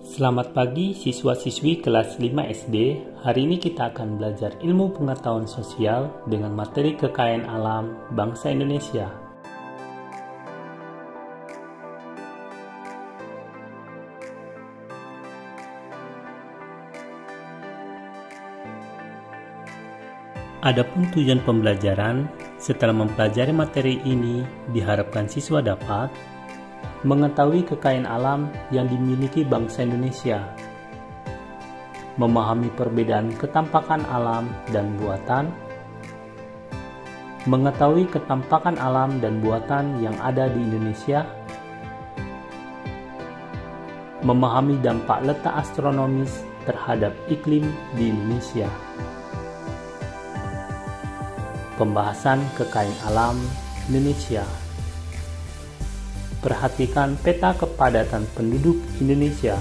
Selamat pagi siswa-siswi kelas 5 SD. Hari ini kita akan belajar ilmu pengetahuan sosial dengan materi kekayaan alam bangsa Indonesia. Adapun tujuan pembelajaran, setelah mempelajari materi ini, diharapkan siswa dapat mengetahui kekayaan alam yang dimiliki bangsa Indonesia, memahami perbedaan ketampakan alam dan buatan, mengetahui ketampakan alam dan buatan yang ada di Indonesia, memahami dampak letak astronomis terhadap iklim di Indonesia. Pembahasan kekayaan alam Indonesia. Perhatikan peta kepadatan penduduk Indonesia.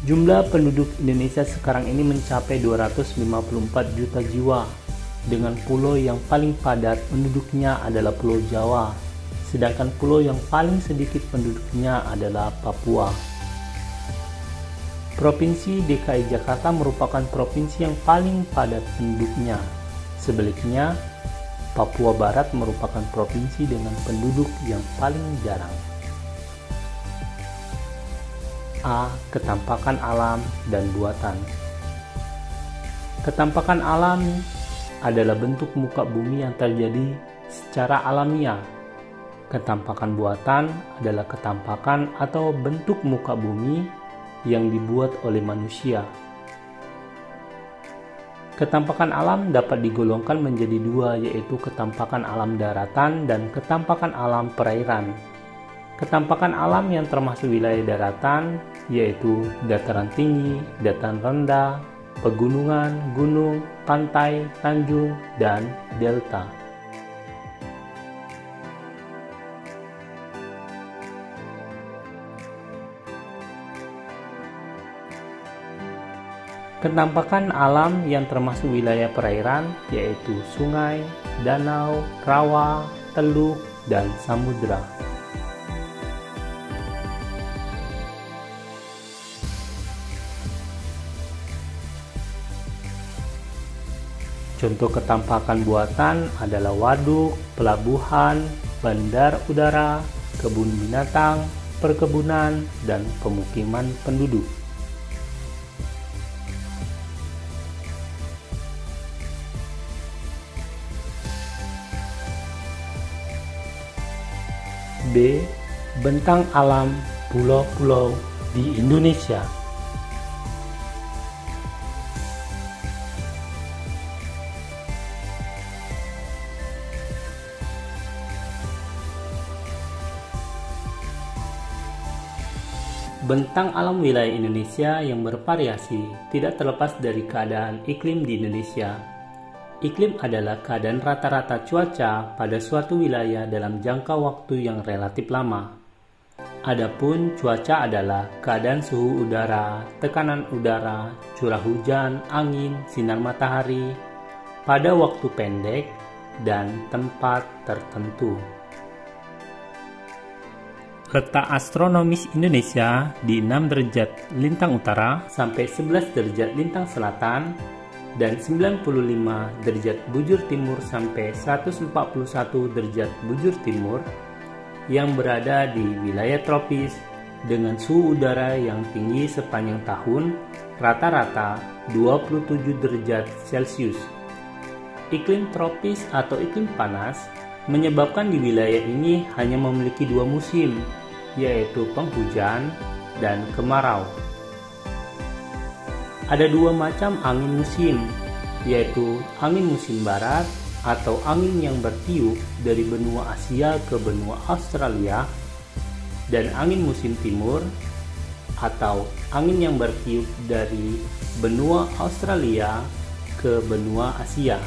Jumlah penduduk Indonesia sekarang ini mencapai 254 juta jiwa, dengan pulau yang paling padat penduduknya adalah Pulau Jawa, sedangkan pulau yang paling sedikit penduduknya adalah Papua. Provinsi DKI Jakarta merupakan provinsi yang paling padat penduduknya. Sebaliknya, Papua Barat merupakan provinsi dengan penduduk yang paling jarang. A. Ketampakan alam dan buatan. Ketampakan alam adalah bentuk muka bumi yang terjadi secara alamiah. Ketampakan buatan adalah ketampakan atau bentuk muka bumi yang dibuat oleh manusia. Ketampakan alam dapat digolongkan menjadi dua, yaitu ketampakan alam daratan dan ketampakan alam perairan. Ketampakan alam yang termasuk wilayah daratan yaitu dataran tinggi, dataran rendah, pegunungan, gunung, pantai, tanjung, dan delta. Ketampakan alam yang termasuk wilayah perairan yaitu sungai, danau, rawa, teluk, dan samudra. Contoh ketampakan buatan adalah waduk, pelabuhan, bandar udara, kebun binatang, perkebunan, dan pemukiman penduduk. B. Bentang alam pulau-pulau di Indonesia. Bentang alam wilayah Indonesia yang bervariasi tidak terlepas dari keadaan iklim di Indonesia. Iklim adalah keadaan rata-rata cuaca pada suatu wilayah dalam jangka waktu yang relatif lama. Adapun cuaca adalah keadaan suhu udara, tekanan udara, curah hujan, angin, sinar matahari pada waktu pendek dan tempat tertentu. Letak astronomis Indonesia di 6 derajat lintang utara sampai 11 derajat lintang selatan dan 95 derajat bujur timur sampai 141 derajat bujur timur yang berada di wilayah tropis dengan suhu udara yang tinggi sepanjang tahun rata-rata 27 derajat Celcius. Iklim tropis atau iklim panas menyebabkan di wilayah ini hanya memiliki dua musim, yaitu penghujan dan kemarau. Ada dua macam angin musim, yaitu angin musim barat atau angin yang bertiup dari benua Asia ke benua Australia, dan angin musim timur atau angin yang bertiup dari benua Australia ke benua Asia.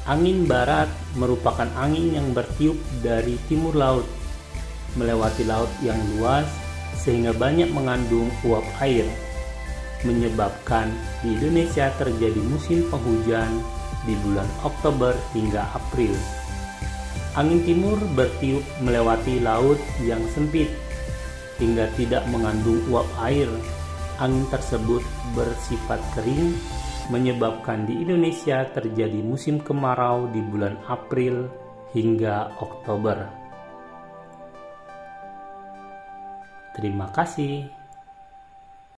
Angin barat merupakan angin yang bertiup dari timur laut, melewati laut yang luas sehingga banyak mengandung uap air, menyebabkan di Indonesia terjadi musim penghujan di bulan Oktober hingga April. Angin timur bertiup melewati laut yang sempit hingga tidak mengandung uap air. Angin tersebut bersifat kering, menyebabkan di Indonesia terjadi musim kemarau di bulan April hingga Oktober. Terima kasih.